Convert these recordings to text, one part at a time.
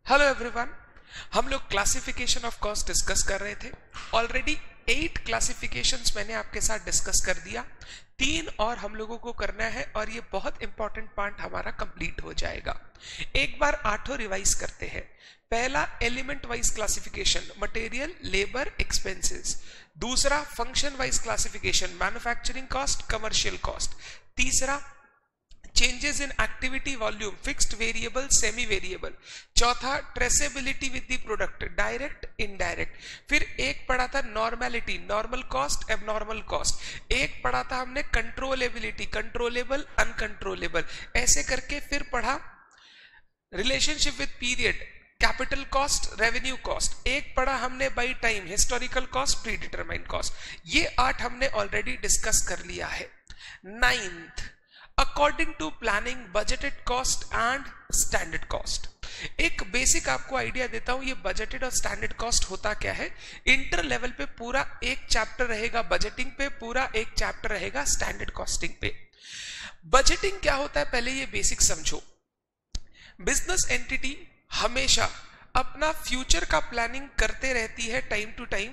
Hello everyone, हम लोग classification of cost discuss कर रहे थे। ऑलरेडी 8 क्लासिफिकेशंस मैंने आपके साथ डिस्कस कर दिया, 3 और हम लोगों को करना है और ये बहुत इंपॉर्टेंट पार्ट हमारा कंप्लीट हो जाएगा। एक बार 8 रिवाइज करते हैं। पहला element wise classification, material, labour, expenses. दूसरा function wise classification, manufacturing cost, commercial cost. तीसरा changes in activity volume, fixed variable, semi variable. चौथा traceability with the product, direct, indirect. फिर एक पढ़ा था normality, normal cost, abnormal cost. एक पढ़ा था हमने कंट्रोलेबिलिटी, कंट्रोलेबल, अनकंट्रोलेबल। ऐसे करके फिर पढ़ा relationship with period, capital cost, revenue cost. एक पढ़ा हमने by time, historical cost, predetermined cost. ये 8 हमने ऑलरेडी डिस्कस कर लिया है। 9th, according to planning, budgeted cost and standard cost. एक बेसिक आपको आइडिया देता हूं, ये बजटेड और स्टैंडर्ड कॉस्ट होता क्या है। इंटर लेवल पे पूरा एक चैप्टर रहेगा बजटिंग पे, पूरा एक चैप्टर रहेगा स्टैंडर्ड कॉस्टिंग पे। बजटिंग क्या होता है पहले ये बेसिक समझो। बिजनेस एंटिटी हमेशा अपना फ्यूचर का प्लानिंग करते रहती है टाइम टू टाइम,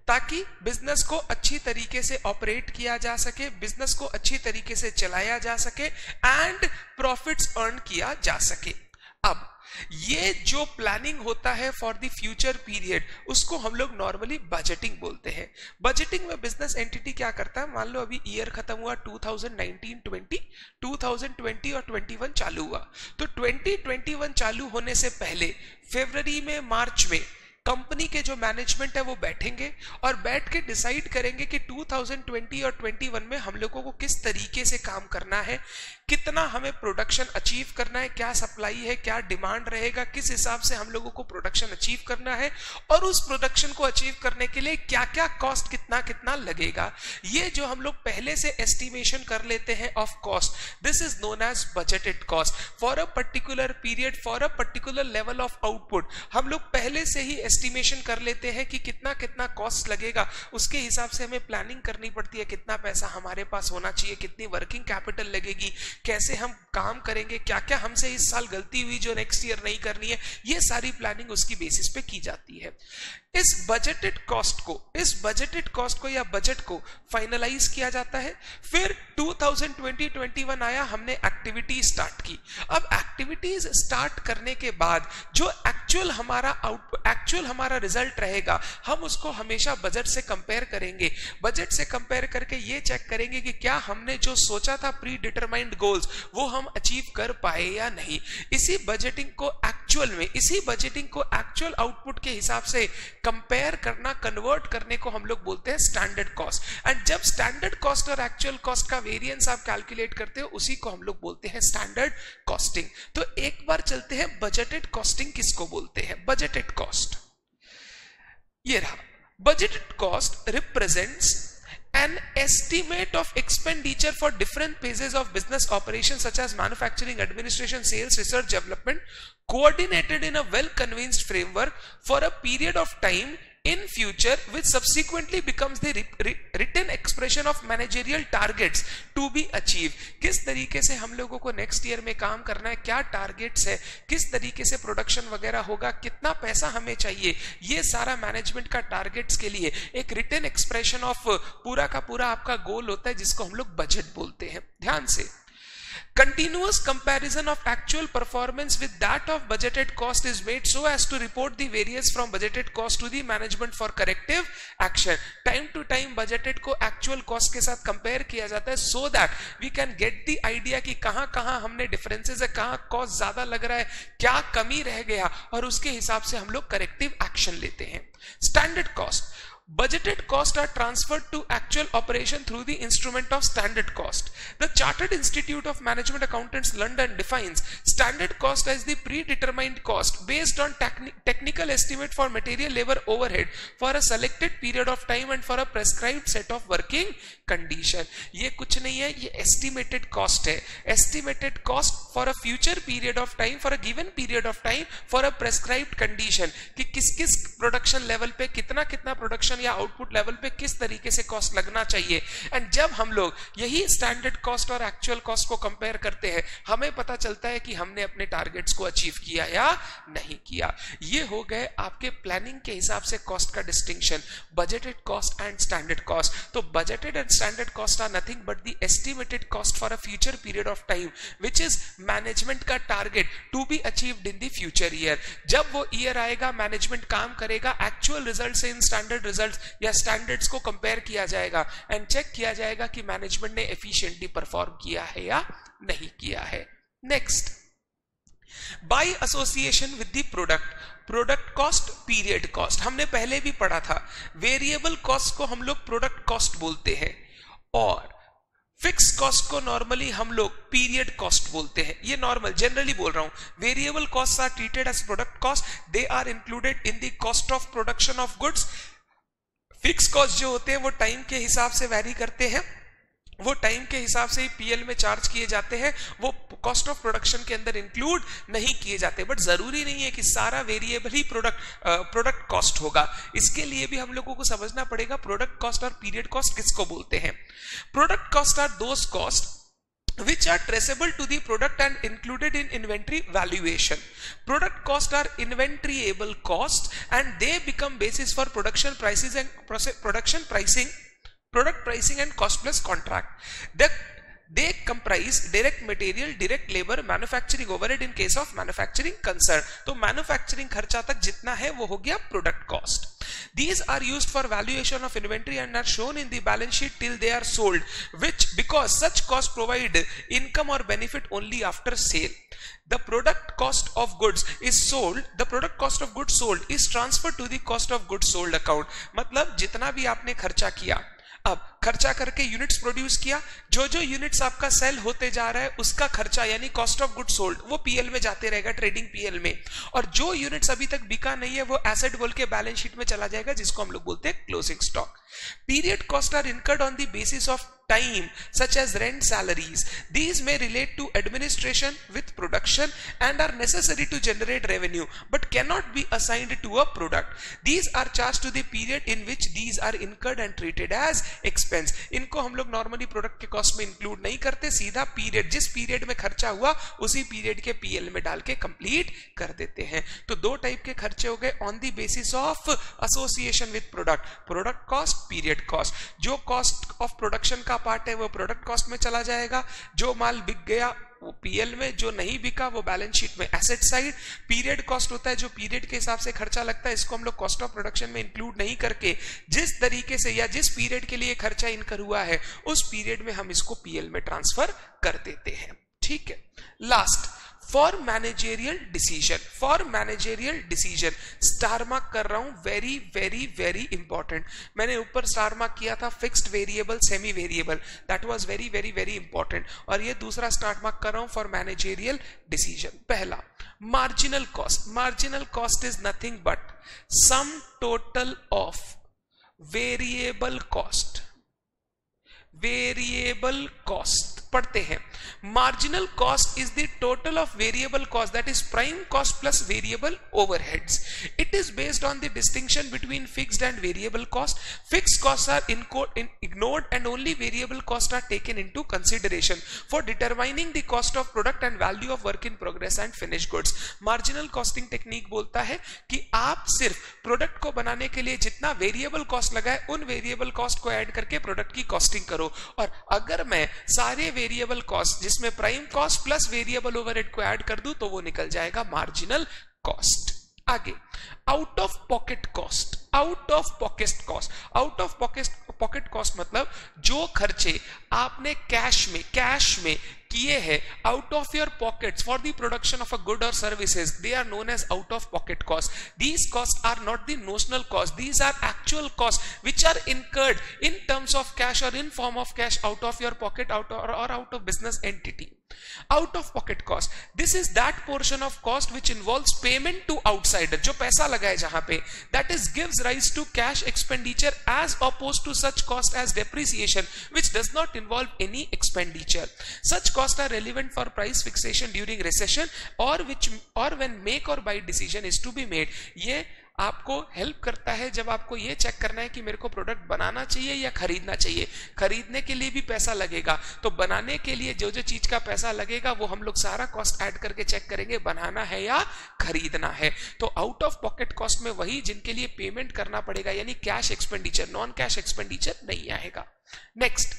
ताकि बिजनेस को अच्छी तरीके से ऑपरेट किया जा सके, बिजनेस को अच्छी तरीके से चलाया जा सके एंड प्रॉफिट्स अर्न किया जा सके। अब ये जो प्लानिंग होता है फॉर द फ्यूचर पीरियड, उसको हम लोग नॉर्मली बजटिंग बोलते हैं। बजटिंग में बिजनेस एंटिटी क्या करता है, मान लो अभी ईयर खत्म हुआ 2019-20, 2020 और 21 चालू हुआ, तो 2021 चालू होने से पहले फरवरी में, मार्च में कंपनी के जो मैनेजमेंट है वो बैठेंगे और बैठ के डिसाइड करेंगे कि 2020 और 21 में हम लोगों को किस तरीके से काम करना है, कितना हमें प्रोडक्शन अचीव करना है, क्या सप्लाई है, क्या डिमांड रहेगा, किस हिसाब से हम लोगों को प्रोडक्शन अचीव करना है और उस प्रोडक्शन को अचीव करने के लिए क्या क्या कॉस्ट, कितना कितना लगेगा। ये जो हम लोग पहले से एस्टिमेशन कर लेते हैं of cost, this is known as budgeted cost. For a particular period, for a particular level of output हम लोग पहले से ही एस्टिमेशन कर लेते हैं कि कितना कितना कॉस्ट लगेगा। उसके हिसाब से हमें प्लानिंग करनी पड़ती है, कितना पैसा हमारे पास होना चाहिए, कितनी वर्किंग कैपिटल लगेगी, कैसे हम काम करेंगे, क्या क्या हमसे इस साल गलती हुई जो नेक्स्ट ईयर नहीं करनी है। ये सारी प्लानिंग उसकी बेसिस पे की जाती है। इस बजटेड कॉस्ट को या बजट को फाइनलाइज किया जाता है। फिर 2020-21 आया, हमने एक्टिविटी स्टार्ट की। अब एक्टिविटीज स्टार्ट करने के बाद जो एक्चुअल हमारा रिजल्ट रहेगा, हम उसको हमेशा बजट से कंपेयर करेंगे। बजट से कंपेयर करके ये चेक करेंगे कि क्या हमने जो सोचा था प्री डिटरमाइंड गोल्स, वो हम अचीव कर पाए या नहीं। इसी बजटिंग को एक्चुअल आउटपुट के हिसाब से कंपेयर करना, कन्वर्ट करने को हम लोग बोलते हैं स्टैंडर्ड कॉस्ट। एंड जब स्टैंडर्ड कॉस्ट और एक्चुअल कॉस्ट का वेरिएंस आप कैलकुलेट करते हो, उसी को हम लोग बोलते हैं स्टैंडर्ड कॉस्टिंग। तो एक बार चलते हैं बजटेड कॉस्टिंग किसको बोलते हैं। बजटेड कॉस्ट ये रहा। Budgeted cost represents an estimate of expenditure for different phases of business operations such as manufacturing, administration, sales, research, development, coordinated in a well-convinced framework for a period of time in future, which subsequently becomes the written expression of managerial targets to be achieved। किस तरीके से हम लोगों को next year में काम करना है, क्या टारगेट्स है, किस तरीके से प्रोडक्शन वगैरह होगा, कितना पैसा हमें चाहिए, ये सारा मैनेजमेंट का टारगेट्स के लिए एक रिटन एक्सप्रेशन ऑफ पूरा का पूरा आपका गोल होता है, जिसको हम लोग बजट बोलते हैं। ध्यान से, continuous comparison of actual performance with that of budgeted cost is made so as to report the variance from budgeted cost to the management for corrective action। time to time budgeted को actual cost के साथ compare किया जाता है, so that we can get the idea कि कहां कहां हमने differences है, कहां cost ज्यादा लग रहा है, क्या कमी रह गया, और उसके हिसाब से हम लोग corrective action लेते हैं। standard cost, budgeted costs are transferred to actual operation through the instrument of standard cost। The Chartered Institute of Management Accountants London defines standard cost as the predetermined cost based on technical estimate for material, labor, overhead for a selected period of time and for a prescribed set of working condition। ये कुछ नहीं है, ये estimated cost है। estimated cost for a future period of time, for a given period of time, for a prescribed condition, कि किस किस production level पे कितना कितना प्रोडक्शन या आउटपुट लेवल पे किस तरीके से कॉस्ट लगना चाहिए। एंड जब हम लोग यही स्टैंडर्ड कॉस्ट और एक्चुअल कॉस्ट को कंपेयर करते हैं, हमें पता चलता है कि हमने अपने टारगेट्स को अचीव किया या नहीं किया। ये हो गए आपके प्लानिंग के हिसाब से कॉस्ट का distinction, budgeted cost and standard cost. तो budgeted and standard cost are nothing but the estimated cost for a future period of time which is management का target to be achieved in the future year. जब वो year आएगा, management काम करेगा, actual result से in standard result या standards को compare किया जाएगा एंड चेक किया जाएगा कि मैनेजमेंट ने एफिशिएंटली परफॉर्म किया है या नहीं किया है। Next, by association with the product cost, period cost हमने पहले भी पढ़ा था। वेरिएबल कॉस्ट को हम लोग प्रोडक्ट कॉस्ट बोलते हैं और फिक्स कॉस्ट को नॉर्मली हम लोग पीरियड कॉस्ट बोलते हैं। ये नॉर्मल जनरली बोल रहा हूं। Variable cost are treated as product cost, they are included in the cost of production of goods. Fix cost जो होते हैं वो टाइम के हिसाब से वैरी करते हैं, वो टाइम के हिसाब से ही पीएल में चार्ज किए जाते हैं, वो कॉस्ट ऑफ प्रोडक्शन के अंदर इंक्लूड नहीं किए जाते। बट जरूरी नहीं है कि सारा वेरिएबल ही प्रोडक्ट कॉस्ट होगा। इसके लिए भी हम लोगों को समझना पड़ेगा प्रोडक्ट कॉस्ट और पीरियड कॉस्ट किसको बोलते हैं। Product cost are those cost which are traceable to the product and included in inventory valuation. Product costs are inventoryable costs and they become basis for production prices and product pricing and cost plus contract. They comprise direct material, direct labor, manufacturing overhead in case of manufacturing concern. तो manufacturing खर्चा तक जितना है वो हो गया product cost. These are used for valuation of inventory and are shown in the balance sheet till they are sold, which because such costs provide income or benefit only after sale. The product cost of goods is sold, the product cost of goods sold is transferred to the cost of goods sold account. मतलब जितना भी आपने खर्चा किया, अब खर्चा करके units produce किया, जो जो यूनिट्स आपका सेल होते जा रहा है उसका खर्चा यानी कॉस्ट ऑफ गुड्स सोल्ड वो पीएल में जाते रहेगा, ट्रेडिंग पीएल में। और जो यूनिट्स अभी तक बिका नहीं है वो एसेट बोल के बैलेंस शीट में चला जाएगा, जिसको हम लोग बोलते हैं closing stock. Period cost are incurred on the basis of time such as rent, salaries. These may relate to administration with production and are necessary to generate revenue but cannot be assigned to a product. These are charged to the period in which these are incurred and treated as expense. इनको हम लोग normally product के cost में include नहीं करते, सीधा period जिस period में खर्चा हुआ उसी पीरियड के पीएल में डाल के कंप्लीट कर देते हैं। तो दो टाइप के खर्चे हो गए on the basis of association with product cost, period cost. जो कॉस्ट ऑफ प्रोडक्शन का पार्ट है वो प्रोडक्ट कॉस्ट में चला जाएगा, जो माल बिक गया वो पीएल में, जो नहीं बिका वो बैलेंस शीट में एसेट साइड। पीरियड कॉस्ट होता है जो पीरियड के हिसाब से खर्चा लगता है, इसको हम लोग कॉस्ट ऑफ प्रोडक्शन में इंक्लूड नहीं करके जिस तरीके से या जिस पीरियड के लिए खर्चा इनकर हुआ है उस पीरियड में हम इसको पीएल में ट्रांसफर कर देते हैं। ठीक है, last for managerial decision star mark कर रहा हूं, वेरी वेरी वेरी इंपॉर्टेंट। मैंने ऊपर स्टार मार्क किया था fixed variable, semi variable, that was very very very important. और ये दूसरा स्टार मार्क कर रहा हूं फॉर मैनेजेरियल डिसीजन। पहला marginal cost is nothing but sum total of variable cost पढ़ते हैं। Marginal cost is the total of variable cost, that is prime cost plus variable overheads. It is based on the distinction between fixed and variable cost. Fixed cost are ignored and only variable costs are taken into consideration for determining the cost of product and value of work in progress and finished goods. Marginal costing technique बोलता है कि आप सिर्फ product को बनाने के लिए जितना वेरिएबल कॉस्ट लगा है उन वेरिएबल कॉस्ट को ऐड करके प्रोडक्ट की कॉस्टिंग करो। और अगर मैं सारे वेरिएबल कॉस्ट जिसमें prime cost plus variable overhead को ऐड कर दूं तो वो निकल जाएगा मार्जिनल कॉस्ट। आगे आउट ऑफ पॉकेट कॉस्ट मतलब जो खर्चे आपने कैश में किए हैं out of your pockets for the production of a good और services, they are known as out of pocket cost. These cost are not the notional cost, these are actual cost which are incurred in terms of cash और in form of cash out of your pocket और out of business entity. Out of pocket cost, this is that portion of cost which involves payment to outsider, जो पैसा लगाए जहां पे, that is gives rise to cash expenditure as opposed to such cost as depreciation which does not involve any expenditure. Such costs are relevant for price fixation during recession or when make or buy decision is to be made. ये आपको help करता है जब आपको ये check करना है कि मेरे को प्रोडक्ट बनाना चाहिए या खरीदना चाहिए। खरीदने के लिए भी पैसा लगेगा, तो बनाने के लिए जो जो चीज का पैसा लगेगा वो हम लोग सारा कॉस्ट ऐड करके चेक करेंगे बनाना है या खरीदना है। तो आउट ऑफ पॉकेट कॉस्ट में वही जिनके लिए पेमेंट करना पड़ेगा, यानी cash expenditure, non cash expenditure नहीं आएगा। Next,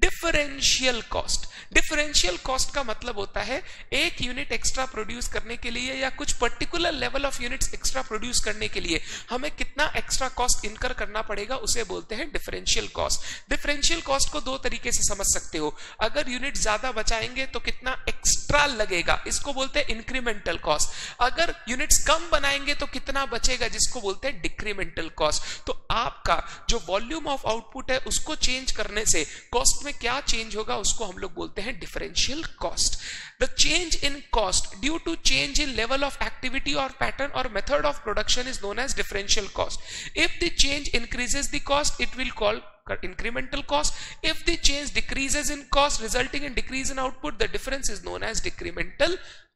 differential cost. Differential cost का मतलब होता है एक यूनिट एक्स्ट्रा प्रोड्यूस करने के लिए या कुछ particular level of units extra produce करने के लिए हमें कितना एक्स्ट्रा कॉस्ट इनकर करना पड़ेगा, उसे बोलते हैं डिफरेंशियल कॉस्ट। डिफरेंशियल कॉस्ट को दो तरीके से समझ सकते हो। अगर यूनिट ज्यादा बचाएंगे तो कितना एक्स्ट्रा लगेगा, इसको बोलते हैं इंक्रीमेंटल कॉस्ट। अगर यूनिट्स कम बनाएंगे तो कितना बचेगा, जिसको बोलते हैं डिक्रीमेंटल कॉस्ट। तो आपका जो वॉल्यूम ऑफ आउटपुट है उसको चेंज करने से कॉस्ट में क्या चेंज होगा, उसको हम लोग बोलते हैं differential cost. The change in cost due to change in level of activity और पैटर्न और method of production is known as differential cost. If the change increases the cost it will call incremental cost. If the change decreases in cost resulting in decrease in output, the difference is known as decremental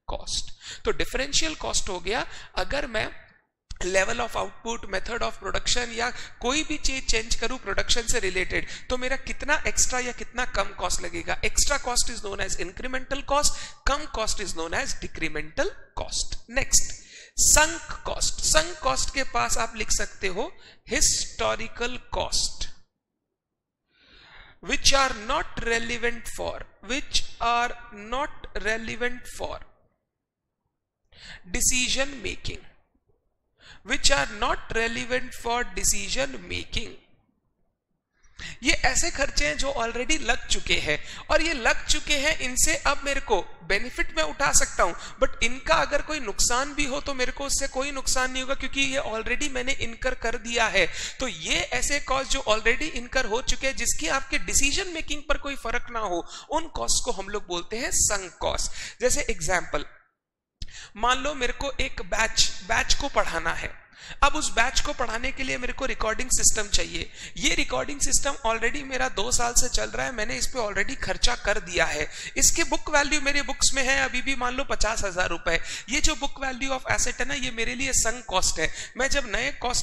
cost. तो differential cost हो गया अगर मैं level of output, method of production या कोई भी चीज change करूं प्रोडक्शन से रिलेटेड, तो मेरा कितना एक्स्ट्रा या कितना कम कॉस्ट लगेगा। Extra cost is known as incremental cost, कम cost is known as decremental cost. Next, sunk cost. Sunk cost के पास आप लिख सकते हो historical cost, which are not relevant for decision making, which are not relevant for decision making। ये ऐसे खर्चे हैं जो ऑलरेडी लग चुके हैं और ये लग चुके हैं, इनसे अब मेरे को बेनिफिट मैं उठा सकता हूं, बट इनका अगर कोई नुकसान भी हो तो मेरे को उससे कोई नुकसान नहीं होगा क्योंकि ये ऑलरेडी मैंने इनकर कर दिया है। तो ये ऐसे कॉस्ट जो ऑलरेडी इनकर हो चुके हैं, जिसकी आपके डिसीजन मेकिंग पर कोई फर्क ना हो, उन कॉस्ट को हम लोग बोलते हैं संक कॉस्ट। जैसे एग्जाम्पल, मान लो मेरे को एक बैच को पढ़ाना है। अब उस बैच को पढ़ाने के लिए मेरे को रिकॉर्डिंग सिस्टम चाहिए। ये रिकॉर्डिंग सिस्टम ऑलरेडी मेरा 2 साल से चल रहा है, मैंने इस पे ऑलरेडी खर्चा कर दिया है। इसके बुक वैल्यू मेरे बुक्स में है अभी भी मान लो 50,000 रुपए। ये जो बुक वैल्यू ऑफ एसेट है ना, ये मेरे लिए संक कॉस्ट है। मैं जब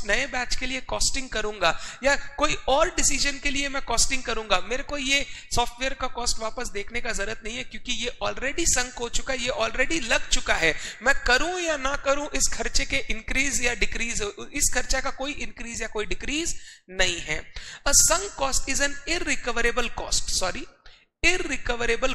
नए बैच के लिए कॉस्टिंग करूंगा या कोई और डिसीजन के लिए मैं कॉस्टिंग करूंगा, मेरे को ये सॉफ्टवेयर का कॉस्ट वापस देखने का जरूरत नहीं है क्योंकि ये ऑलरेडी संक हो चुका है, ये ऑलरेडी लग चुका है। मैं करूं या ना करूं, इस खर्चे के इंक्रीज या डिक्रीज, इस खर्चा का कोई इंक्रीज या कोई डिक्रीज नहीं है। A sunk cost is an irrecoverable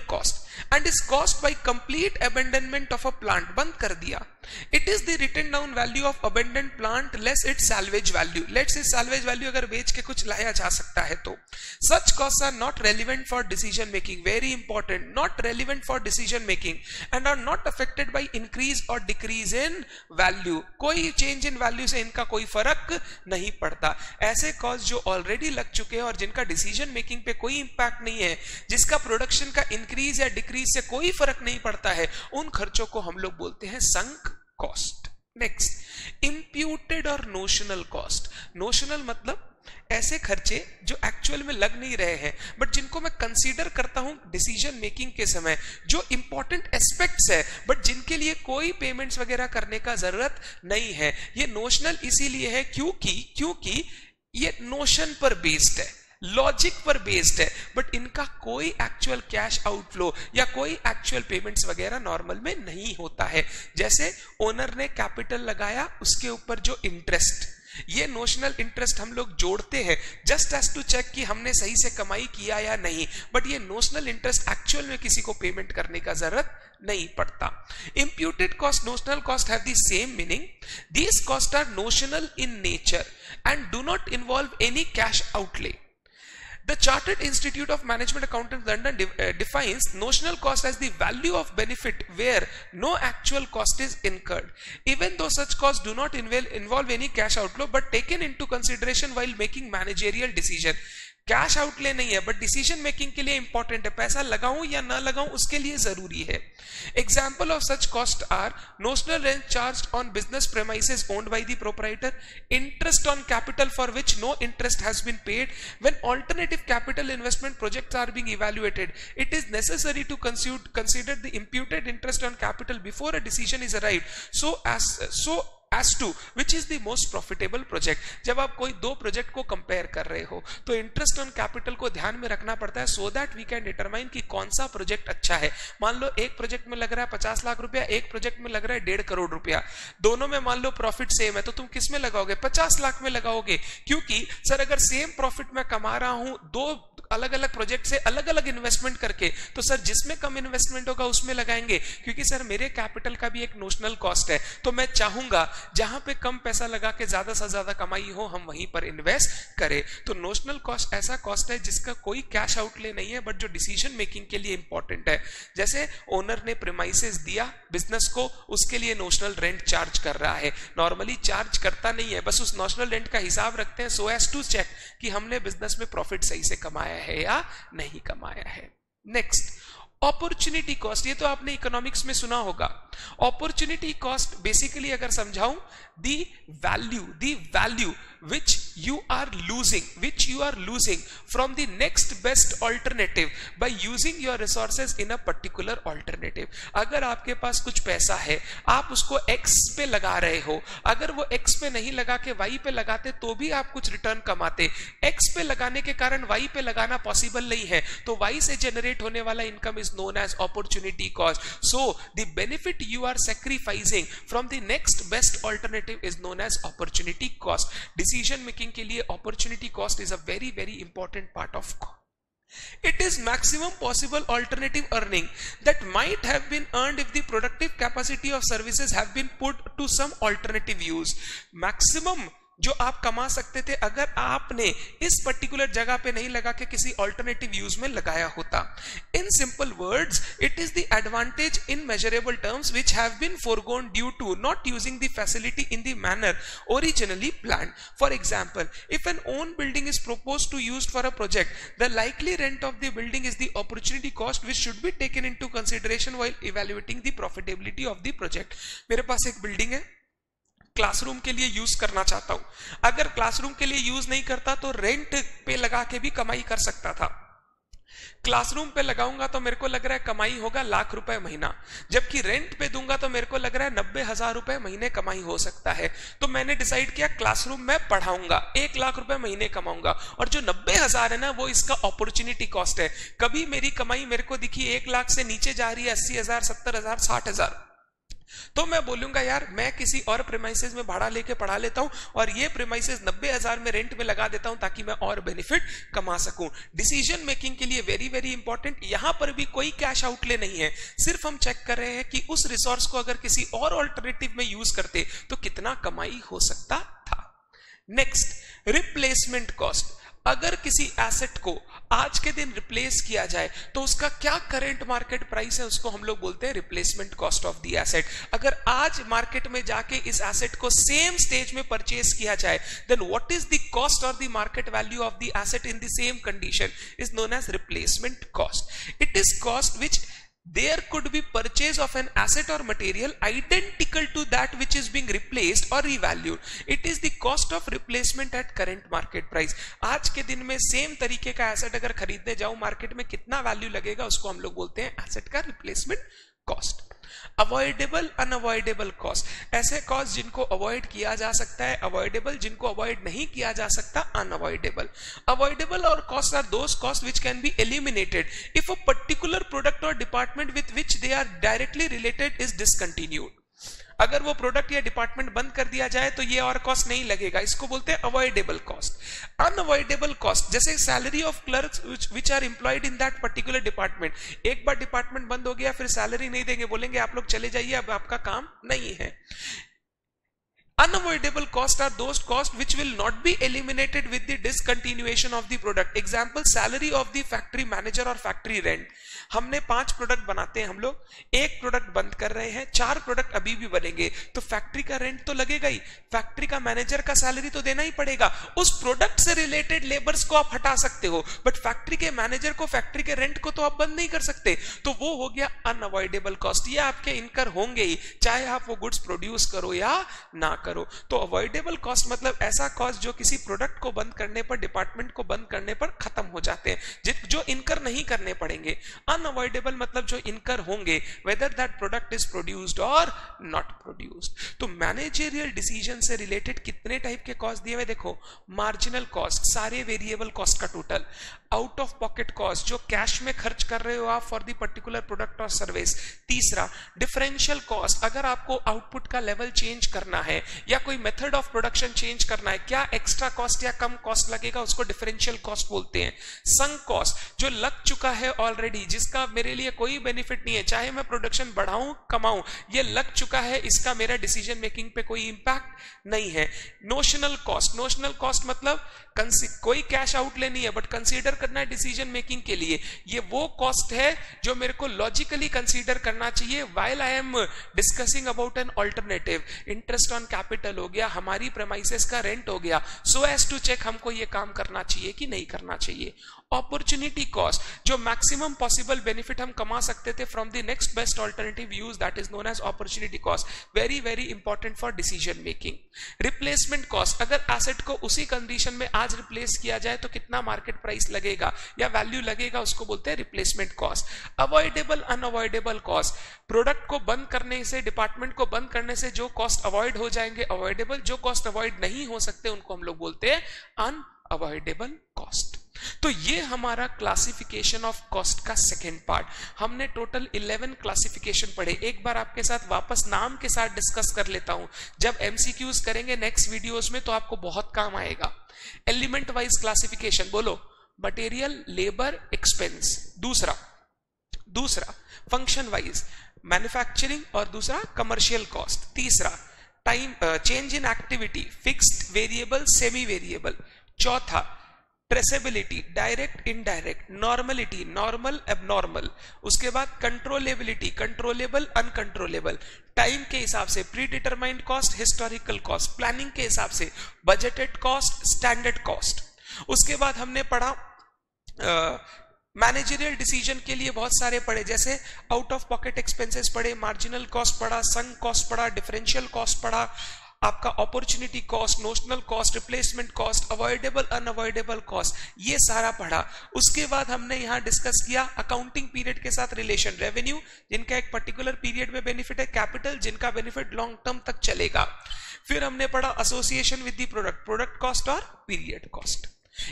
cost and is cost by complete abandonment of a plant. बंद कर दिया। It is the written down value of abandoned plant less it salvage value. Let's it salvage value अगर बेच के कुछ लाया जा सकता है तो। Such cost are not relevant for decision making, very important, not relevant for decision making and are not affected by increase और डिक्रीज इन वैल्यू। कोई चेंज इन वैल्यू से इनका कोई फर्क नहीं पड़ता। ऐसे कॉस्ट जो ऑलरेडी लग चुके हैं और जिनका डिसीजन मेकिंग पे कोई इंपैक्ट नहीं है, जिसका प्रोडक्शन का इंक्रीज या डिक्रीज से कोई फर्क नहीं पड़ता है, उन खर्चों को हम लोग बोलते हैं संक कॉस्ट। नेक्स्ट, इंप्यूटेड और नोशनल कॉस्ट। नोशनल मतलब ऐसे खर्चे जो एक्चुअल में लग नहीं रहे हैं बट जिनको मैं कंसीडर करता हूं डिसीजन मेकिंग के समय, जो इंपॉर्टेंट एस्पेक्ट्स है बट जिनके लिए कोई पेमेंट्स वगैरह करने का जरूरत नहीं है। ये नोशनल इसीलिए है क्योंकि ये नोशन पर बेस्ड है, लॉजिक पर बेस्ड है, बट इनका कोई एक्चुअल कैश आउटफ्लो या कोई एक्चुअल पेमेंट्स वगैरह नॉर्मल में नहीं होता है। जैसे ओनर ने कैपिटल लगाया, उसके ऊपर जो इंटरेस्ट, ये नोशनल इंटरेस्ट हम लोग जोड़ते हैं जस्ट एज टू चेक कि हमने सही से कमाई किया या नहीं, बट ये नोशनल इंटरेस्ट एक्चुअल में किसी को पेमेंट करने का जरूरत नहीं पड़ता। Imputed cost, notional cost have the same meaning. These costs are notional in nature and do not involve any cash outlay. The Chartered Institute of Management Accountants London defines notional cost as the value of benefit where no actual cost is incurred, even though such costs do not involve any cash outflow but taken into consideration while making managerial decision. Cash outlay नहीं है but decision making के लिए important है, पैसा लगाऊं या ना लगाऊं उसके लिए जरूरी है। Example of such cost are notional rent charged on business premises owned by the proprietor, interest on capital for which no interest has been paid when alternative capital investment projects are being evaluated. It is necessary to consider the imputed interest on capital before a decision is arrived so as to which is the most profitable project. जब आप कोई दो project को compare कर रहे हो तो interest on capital को ध्यान में रखना पड़ता है, so that we can determine कि कौन सा प्रोजेक्ट अच्छा है. मान लो एक प्रोजेक्ट में लग रहा है 50 लाख रुपया, एक प्रोजेक्ट में लग रहा है 1.5 करोड़ रुपया, दोनों में मान लो प्रॉफिट सेम है, तो तुम किस में लगाओगे? 50 लाख में लगाओगे. क्योंकि सर अगर सेम प्रॉफिट मैं कमा रहा हूं दो अलग अलग प्रोजेक्ट से अलग अलग इन्वेस्टमेंट करके, तो सर जिसमें कम इन्वेस्टमेंट होगा उसमें लगाएंगे, क्योंकि सर मेरे कैपिटल का भी एक नोशनल कॉस्ट है, तो मैं चाहूंगा जहां पे कम पैसा लगा के ज्यादा से ज्यादा कमाई हो हम वहीं पर इन्वेस्ट करें. तो नोशनल कॉस्ट ऐसा कॉस्ट है जिसका कोई कैश आउटले नहीं है, बट जो डिसीजन मेकिंग के लिए इंपॉर्टेंट है. जैसे ओनर ने प्रीमाइसेस दिया बिजनेस को, उसके लिए नोशनल रेंट चार्ज कर रहा है. नॉर्मली चार्ज करता नहीं है, बस उस नोशनल रेंट का हिसाब रखते हैं सो एज टू चेक कि हमने बिजनेस में प्रॉफिट सही से कमाया है या नहीं कमाया है. Next, opportunity cost. ये तो आपने इकोनॉमिक्स में सुना होगा. अपॉर्चुनिटी कॉस्ट बेसिकली अगर समझाऊं, दी value which you are losing from the next best alternative by using your resources in a particular alternative. अगर आपके पास कुछ पैसा है, आप उसको x पे लगा रहे हो, अगर वो x पे नहीं लगा के y पे लगाते तो भी आप कुछ रिटर्न कमाते. x पे लगाने के कारण y पे लगाना पॉसिबल नहीं है, तो y से जनरेट होने वाला income is known as opportunity cost. So the benefit you are sacrificing from the next best alternative is known as opportunity cost. Decision making के लिए opportunity cost is a very very important part of. It is maximum possible alternative earning that might have been earned if the productive capacity of services have been put to some alternative use. Maximum जो आप कमा सकते थे अगर आपने इस particular जगह पे नहीं लगा के किसी ऑल्टरनेटिव यूज में लगाया होता. In simple words, it is the advantage in measurable terms which have been forgone due to not using the facility in the manner originally planned. For example, if an own building is proposed to used for a project, the likely rent of the building is the opportunity cost which should be taken into consideration while evaluating the profitability of the project. मेरे पास एक building है, classroom के लिए use करना चाहता हूं. अगर क्लासरूम के लिए यूज नहीं करता तो रेंट पे लगा के भी कमाई कर सकता था. क्लासरूम पे लगाऊंगा तो मेरे को लग रहा है कमाई होगा ₹1,00,000 महीना, जबकि रेंट पे दूंगा तो मेरे को लग रहा है ₹90,000 महीने कमाई हो सकता है. तो मैंने डिसाइड किया क्लासरूम में पढ़ाऊंगा, ₹1,00,000 महीने कमाऊंगा, और जो 90,000 है ना वो इसका अपॉर्चुनिटी कॉस्ट है. कभी मेरी कमाई मेरे को दिखी 1,00,000 से नीचे जा रही है, 80,000, 70,000, 60,000, तो मैं बोलूंगा यार मैं किसी और प्रीमाइसेस में भाड़ा लेके पढ़ा लेता हूं और ये प्रीमाइसेस 90,000 में रेंट में लगा देता हूं ताकि मैं और बेनिफिट कमा सकूं. डिसीजन मेकिंग के लिए वेरी वेरी इंपॉर्टेंट. यहां पर भी कोई कैश आउटले नहीं है, सिर्फ हम चेक कर रहे हैं कि उस रिसोर्स को अगर किसी और ऑल्टरनेटिव में यूज करते तो कितना कमाई हो सकता था. Next, replacement cost. अगर किसी एसेट को आज के दिन रिप्लेस किया जाए तो उसका क्या करंट मार्केट प्राइस है, उसको हम लोग बोलते हैं replacement cost of the asset. अगर आज मार्केट में जाके इस एसेट को सेम स्टेज में परचेज किया जाए, then what is the cost और the market value of the asset in the same condition is known as replacement cost. It is cost which there could be purchase of an asset or material identical to that which is being replaced or revalued. It is the cost of replacement at current market price. आज के दिन में same तरीके का asset अगर खरीदने जाऊं market में कितना वैल्यू लगेगा उसको हम लोग बोलते हैं एसेट का replacement cost. Avoidable unavoidable cost. ऐसे कॉस्ट जिनको अवॉइड किया जा सकता है अवॉइडेबल, जिनको अवॉइड नहीं किया जा सकता अनअवॉइडेबल. अवॉइडेबल और cost are those cost which can be eliminated if a particular product और department with which they are directly related is discontinued. अगर वो प्रोडक्ट या डिपार्टमेंट बंद कर दिया जाए तो ये और कॉस्ट नहीं लगेगा, इसको बोलते हैं अवॉइडेबल कॉस्ट. अनअवॉइडेबल कॉस्ट जैसे salary of clerks which are employed in that particular department. एक बार डिपार्टमेंट बंद हो गया फिर सैलरी नहीं देंगे, बोलेंगे आप लोग चले जाइए अब आपका काम नहीं है. Unavoidable costs are those costs which will not be eliminated with the discontinuation of the product. Example, salary of the factory manager or factory rent. हमने 5 प्रोडक्ट बनाते हैं हम लोग, एक प्रोडक्ट बंद कर रहे हैं, 4 प्रोडक्ट अभी भी बनेंगे, तो फैक्ट्री का रेंट तो लगेगा ही, फैक्ट्री का मैनेजर का सैलरी तो देना ही पड़ेगा. उस प्रोडक्ट से रिलेटेड लेबर्स को आप हटा सकते हो बट फैक्ट्री के मैनेजर को, फैक्ट्री के रेंट को तो आप बंद नहीं कर सकते. तो वो हो गया अनअवॉइडेबल कॉस्ट. ये आपके इनकर होंगे ही चाहे आप वो गुड्स प्रोड्यूस करो या ना करो. करो। तो अवॉइडेबल कॉस्ट मतलब ऐसा कॉस्ट जो किसी प्रोडक्ट को बंद करने पर, डिपार्टमेंट को बंद करने पर खत्म हो जाते हैं, जो इनकर नहीं करने पड़ेंगे। अनअवॉइडेबल मतलब जो इनकर होंगे, whether that product is produced और नॉट प्रोड्यूस्ड। तो मैनेजरियल डिसीजन से रिलेटेड कितने टाइप के कॉस्ट दिए हुए देखो, मार्जिनल कॉस्ट, सारे वेरिएबल कॉस्ट का total, out of pocket cost जो कैश में खर्च कर रहे हो आप फॉर द पर्टिकुलर प्रोडक्ट और सर्विस। तीसरा डिफरेंशियल कॉस्ट, अगर आपको आउटपुट का लेवल चेंज करना है या कोई मेथड ऑफ प्रोडक्शन चेंज करना है, क्या एक्स्ट्रा कॉस्ट या कम कॉस्ट लगेगा, उसको डिफरेंशियल कॉस्ट बोलते हैं। संक कॉस्ट जो लग चुका है ऑलरेडी, जिसका मेरे लिए कोई बेनिफिट नहीं है, चाहे मैं प्रोडक्शन बढ़ाऊं कमाऊं, ये लग चुका है, इसका मेरा डिसीजन मेकिंग पे कोई इंपैक्ट नहीं है। नोशनल कॉस्ट, नोशनल कॉस्ट मतलब कोई कैश आउटले नहीं है बट कंसीडर करना है डिसीजन मेकिंग के लिए, ये वो कॉस्ट है जो मेरे को लॉजिकली कंसीडर करना चाहिए while I am discussing about an alternative. Interest on capital हो गया, हमारी प्रेमाइसेस का रेंट हो गया, सो एज टू चेक हमको ये काम करना चाहिए कि नहीं करना चाहिए। अपॉर्चुनिटी कॉस्ट जो मैक्सिमम पॉसिबल बेनिफिट हम कमा सकते थे from the next best alternative use, that is known as opportunity cost, very very important for decision making. Replacement cost, अगर एसेट को उसी कंडीशन में आज रिप्लेस किया जाए तो कितना मार्केट प्राइस लगेगा या वैल्यू लगेगा, उसको बोलते हैं replacement cost. Avoidable unavoidable cost, product को बंद करने से, डिपार्टमेंट को बंद करने से जो कॉस्ट अवॉइड हो जाएंगे अवॉइडेबल, जो कॉस्ट अवॉइड नहीं हो सकते उनको हम लोग बोलते हैं अनअवॉइडेबल कॉस्ट। तो ये हमारा क्लासिफिकेशन ऑफ कॉस्ट का सेकेंड पार्ट। हमने टोटल 11 क्लासिफिकेशन पढ़े। एक बार आपके साथ वापस नाम के साथ डिस्कस कर लेता हूं, जब एमसीक्यूज करेंगे नेक्स्ट वीडियोस में तो आपको बहुत काम आएगा। एलिमेंट वाइज क्लासिफिकेशन बोलो, मटेरियल, लेबर, एक्सपेंस। दूसरा फंक्शन वाइज मैन्युफैक्चरिंग और दूसरा कमर्शियल कॉस्ट। तीसरा time change in activity, fixed, variable, semi variable. चौथा traceability, direct, indirect. Normality, normal, abnormal. उसके बाद कंट्रोलेबिलिटी, कंट्रोलेबल, अनकंट्रोलेबल। टाइम के हिसाब से predetermined cost, historical cost. Planning के हिसाब से बजटेड कॉस्ट, स्टैंडर्ड कॉस्ट। उसके बाद हमने पढ़ा मैनेजरियल डिसीजन के लिए बहुत सारे पढ़े, जैसे आउट ऑफ पॉकेट एक्सपेंसेस पढ़े, मार्जिनल कॉस्ट पढ़ा, संक कॉस्ट पढ़ा, डिफरेंशियल कॉस्ट पढ़ा, आपका opportunity cost, notional cost, replacement cost, avoidable unavoidable cost, ये सारा पढ़ा। उसके बाद हमने यहां डिस्कस किया अकाउंटिंग पीरियड के साथ रिलेशन, रेवेन्यू जिनका एक पर्टिकुलर पीरियड में बेनिफिट है, कैपिटल जिनका बेनिफिट लॉन्ग टर्म तक चलेगा। फिर हमने पढ़ा association with the product, product cost और पीरियड कॉस्ट।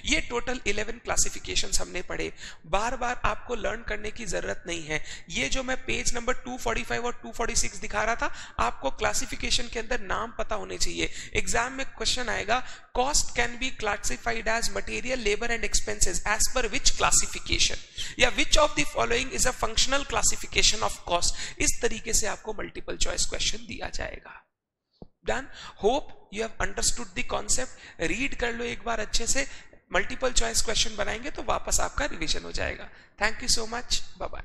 ये टोटल 11 क्लासिफिकेशंस हमने पढ़े। बार बार आपको लर्न करने की जरूरत नहीं है। ये जो मैं पेज नंबर 245 और 246 दिखा रहा था, आपको क्लासिफिकेशन के अंदर नाम पता होने चाहिए। एग्जाम में क्वेश्चन आएगा, cost can be classified as material, labour and expenses as per which classification, या which of the following is a functional classification of cost. इस तरीके से आपको मल्टीपल चॉइस क्वेश्चन दिया जाएगा। Done. Hope you have understood the concept. Read कर लो एक बार अच्छे से, मल्टीपल चॉइस क्वेश्चन बनाएंगे तो वापस आपका रिवीजन हो जाएगा। Thank you so much, bye bye.